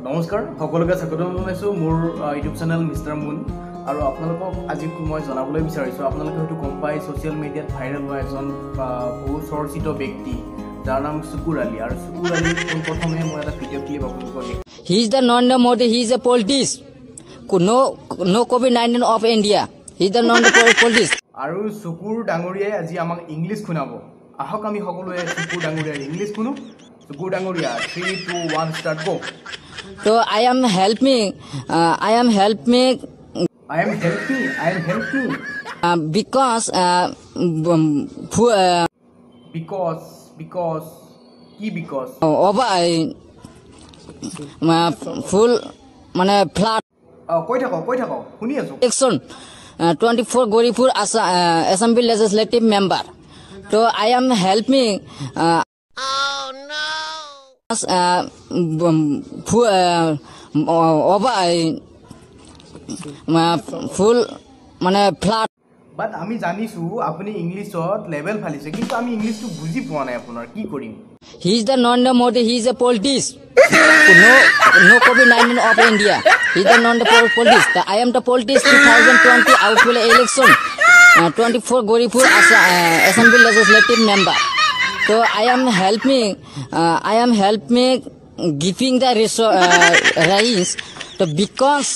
নমস্কাৰ সকলোকে স্বাগতম জনাইছো মোৰ ইউটিউব চেনেল মিষ্টাৰ মুন আৰু আপোনালোকক আজি মই জনাবলৈ বিচাৰিছো আপোনালোকে হয়তো গম পাই সোশ্যাল মিডিয়াত ভাইৰেল হোৱা এজন বহু চৰ্চিত ব্যক্তি যাৰ নাম সুকুৰ আলী আৰু সুকুৰ আলী প্ৰথমে মই এটা ভিডিঅ' ক্লিপ আপোনালোকক He is the non-Modi, he is a politician. No COVID-19 of India. He is the non-politician. আৰু সুকুৰ ডাঙৰীয়াই আজি আমাক ইংলিছ শুনাব আহক আমি সকলোৱে সুকুৰ ডাঙৰীয়াৰ ইংলিছ শুনো সুকুৰ ডাঙৰীয়া 3 2 1 start go So I am helping because full mane flat কৈ থাকক শুনি আছো election 24 Goripur Assembly legislative member. So I am helping full mane flat but আমি জানিছো আপুনি ইংলিছত লেভেল ফালিছে কিন্তু আমি ইংলিশটো বুজি পোৱা নাই আপোনাৰ কি কৰিম He is the non-Modi, he is a politician. No COVID-19 of India. He is the non-politician. I am the politician 2020 outfield election 24 Goripur Assembly legislative member. So I am helping giving the rise to because